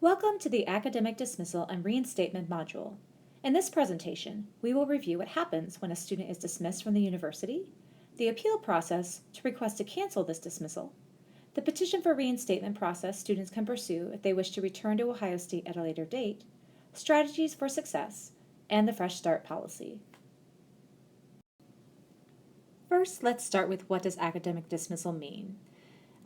Welcome to the Academic Dismissal and Reinstatement module. In this presentation, we will review what happens when a student is dismissed from the university, the appeal process to request to cancel this dismissal, the petition for reinstatement process students can pursue if they wish to return to Ohio State at a later date, strategies for success, and the Fresh Start policy. First, let's start with what does academic dismissal mean?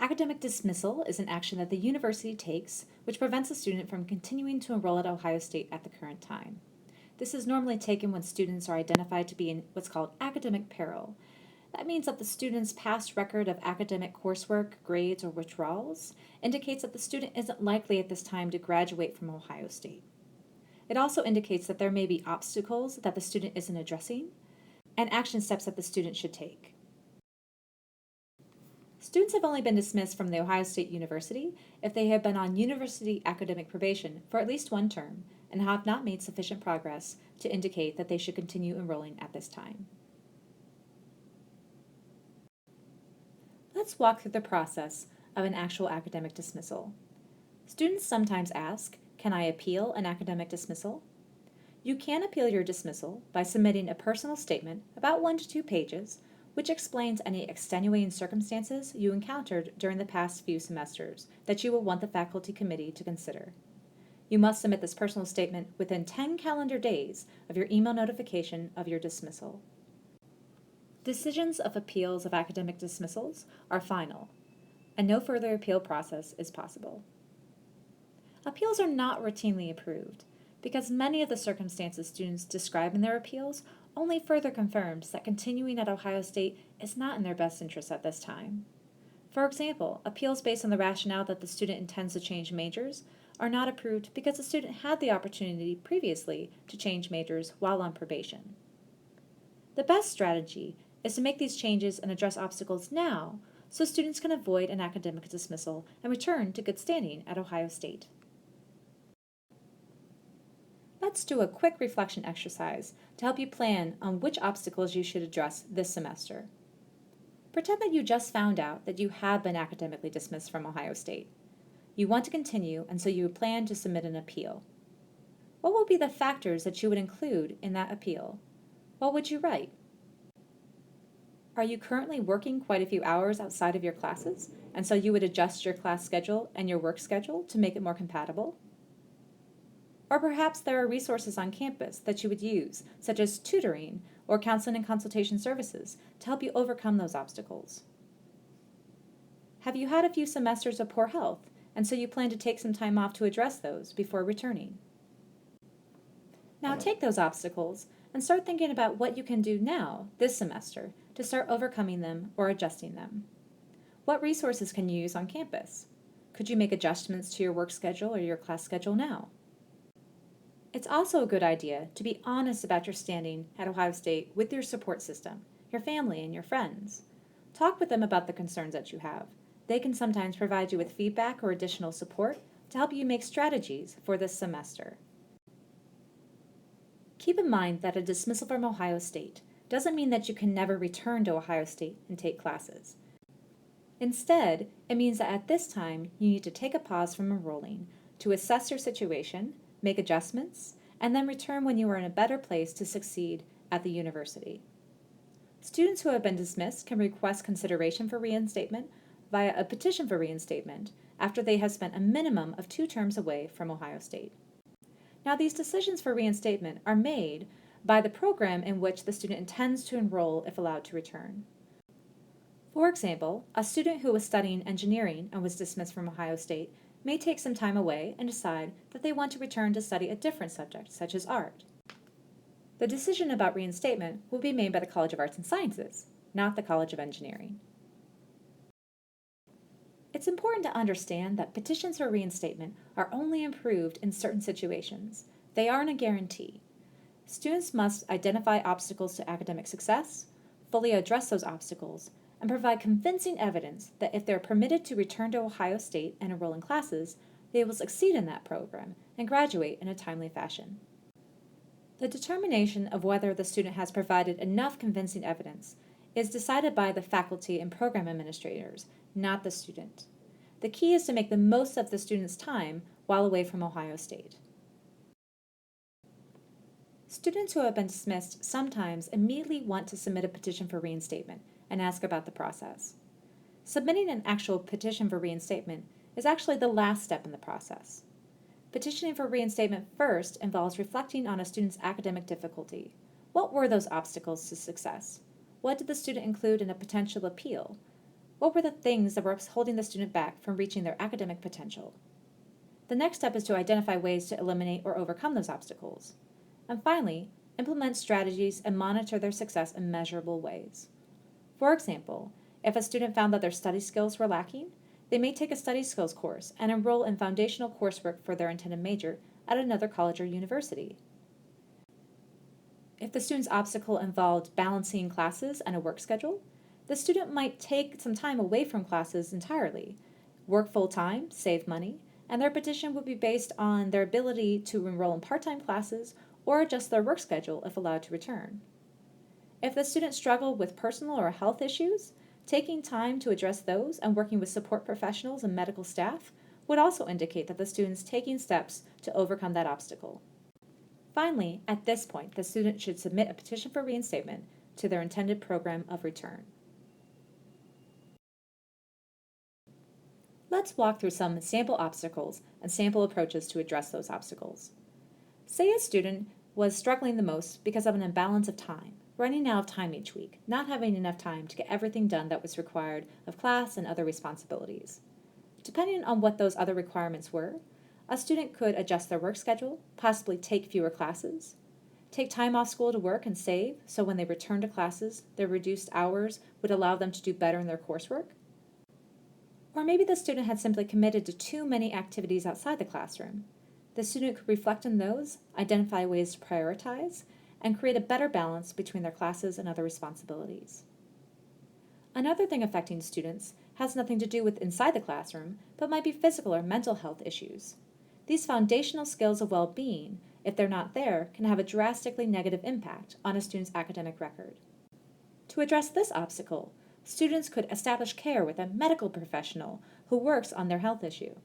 Academic dismissal is an action that the university takes which prevents a student from continuing to enroll at Ohio State at the current time. This is normally taken when students are identified to be in what's called academic peril. That means that the student's past record of academic coursework, grades, or withdrawals indicates that the student isn't likely at this time to graduate from Ohio State. It also indicates that there may be obstacles that the student isn't addressing and action steps that the student should take. Students have only been dismissed from the Ohio State University if they have been on university academic probation for at least one term and have not made sufficient progress to indicate that they should continue enrolling at this time. Let's walk through the process of an actual academic dismissal. Students sometimes ask, can I appeal an academic dismissal? You can appeal your dismissal by submitting a personal statement about 1 to 2 pages which explains any extenuating circumstances you encountered during the past few semesters that you will want the faculty committee to consider. You must submit this personal statement within 10 calendar days of your email notification of your dismissal. Decisions of appeals of academic dismissals are final, and no further appeal process is possible. Appeals are not routinely approved because many of the circumstances students describe in their appeals only further confirms that continuing at Ohio State is not in their best interest at this time. For example, appeals based on the rationale that the student intends to change majors are not approved because the student had the opportunity previously to change majors while on probation. The best strategy is to make these changes and address obstacles now so students can avoid an academic dismissal and return to good standing at Ohio State. Let's do a quick reflection exercise to help you plan on which obstacles you should address this semester. Pretend that you just found out that you have been academically dismissed from Ohio State. You want to continue, and so you plan to submit an appeal. What will be the factors that you would include in that appeal? What would you write? Are you currently working quite a few hours outside of your classes, and so you would adjust your class schedule and your work schedule to make it more compatible? Or perhaps there are resources on campus that you would use, such as tutoring or counseling and consultation services, to help you overcome those obstacles. Have you had a few semesters of poor health, and so you plan to take some time off to address those before returning? Now take those obstacles and start thinking about what you can do now, this semester, to start overcoming them or adjusting them. What resources can you use on campus? Could you make adjustments to your work schedule or your class schedule now? It's also a good idea to be honest about your standing at Ohio State with your support system, your family, and your friends. Talk with them about the concerns that you have. They can sometimes provide you with feedback or additional support to help you make strategies for this semester. Keep in mind that a dismissal from Ohio State doesn't mean that you can never return to Ohio State and take classes. Instead, it means that at this time you need to take a pause from enrolling to assess your situation, make adjustments, and then return when you are in a better place to succeed at the university. Students who have been dismissed can request consideration for reinstatement via a petition for reinstatement after they have spent a minimum of 2 terms away from Ohio State. Now, these decisions for reinstatement are made by the program in which the student intends to enroll if allowed to return. For example, a student who was studying engineering and was dismissed from Ohio State may take some time away and decide that they want to return to study a different subject, such as art. The decision about reinstatement will be made by the College of Arts and Sciences, not the College of Engineering. It's important to understand that petitions for reinstatement are only approved in certain situations. They aren't a guarantee. Students must identify obstacles to academic success, fully address those obstacles, and provide convincing evidence that if they're permitted to return to Ohio State and enroll in classes, they will succeed in that program and graduate in a timely fashion. The determination of whether the student has provided enough convincing evidence is decided by the faculty and program administrators, not the student. The key is to make the most of the student's time while away from Ohio State. Students who have been dismissed sometimes immediately want to submit a petition for reinstatement and ask about the process. Submitting an actual petition for reinstatement is actually the last step in the process. Petitioning for reinstatement first involves reflecting on a student's academic difficulty. What were those obstacles to success? What did the student include in a potential appeal? What were the things that were holding the student back from reaching their academic potential? The next step is to identify ways to eliminate or overcome those obstacles. And finally, implement strategies and monitor their success in measurable ways. For example, if a student found that their study skills were lacking, they may take a study skills course and enroll in foundational coursework for their intended major at another college or university. If the student's obstacle involved balancing classes and a work schedule, the student might take some time away from classes entirely, work full-time, save money, and their petition would be based on their ability to enroll in part-time classes or adjust their work schedule if allowed to return. If the student struggled with personal or health issues, taking time to address those and working with support professionals and medical staff would also indicate that the student is taking steps to overcome that obstacle. Finally, at this point, the student should submit a petition for reinstatement to their intended program of return. Let's walk through some sample obstacles and sample approaches to address those obstacles. Say a student was struggling the most because of an imbalance of time, running out of time each week, not having enough time to get everything done that was required of class and other responsibilities. Depending on what those other requirements were, a student could adjust their work schedule, possibly take fewer classes, take time off school to work and save, so when they return to classes, their reduced hours would allow them to do better in their coursework. Or maybe the student had simply committed to too many activities outside the classroom. The student could reflect on those, identify ways to prioritize, and create a better balance between their classes and other responsibilities. Another thing affecting students has nothing to do with inside the classroom, but might be physical or mental health issues. These foundational skills of well-being, if they're not there, can have a drastically negative impact on a student's academic record. To address this obstacle, students could establish care with a medical professional who works on their health issue,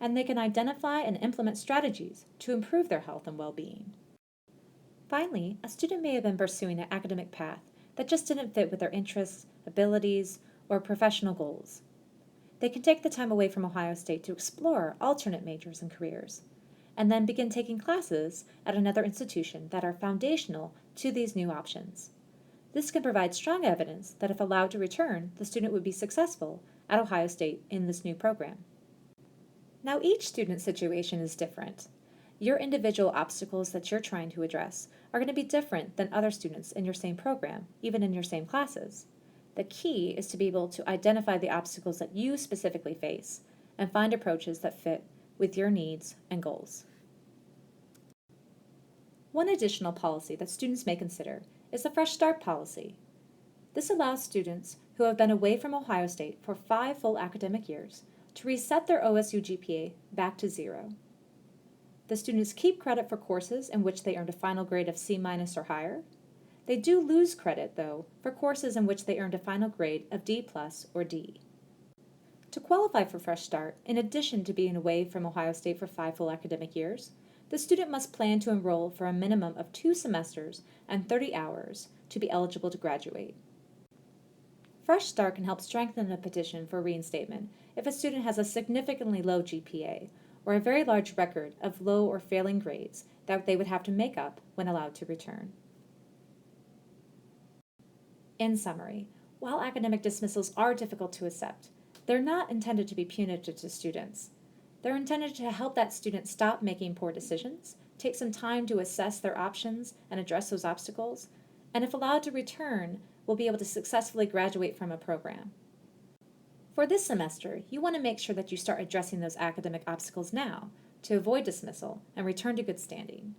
and they can identify and implement strategies to improve their health and well-being. Finally, a student may have been pursuing an academic path that just didn't fit with their interests, abilities, or professional goals. They can take the time away from Ohio State to explore alternate majors and careers, and then begin taking classes at another institution that are foundational to these new options. This can provide strong evidence that if allowed to return, the student would be successful at Ohio State in this new program. Now, each student's situation is different. Your individual obstacles that you're trying to address are going to be different than other students in your same program, even in your same classes. The key is to be able to identify the obstacles that you specifically face and find approaches that fit with your needs and goals. One additional policy that students may consider is the Fresh Start policy. This allows students who have been away from Ohio State for 5 full academic years to reset their OSU GPA back to 0. The students keep credit for courses in which they earned a final grade of C- or higher. They do lose credit, though, for courses in which they earned a final grade of D+ or D. To qualify for Fresh Start, in addition to being away from Ohio State for 5 full academic years, the student must plan to enroll for a minimum of 2 semesters and 30 hours to be eligible to graduate. Fresh Start can help strengthen a petition for reinstatement if a student has a significantly low GPA or a very large record of low or failing grades that they would have to make up when allowed to return. In summary, while academic dismissals are difficult to accept, they're not intended to be punitive to students. They're intended to help that student stop making poor decisions, take some time to assess their options and address those obstacles, and if allowed to return, will be able to successfully graduate from a program. For this semester, you want to make sure that you start addressing those academic obstacles now to avoid dismissal and return to good standing.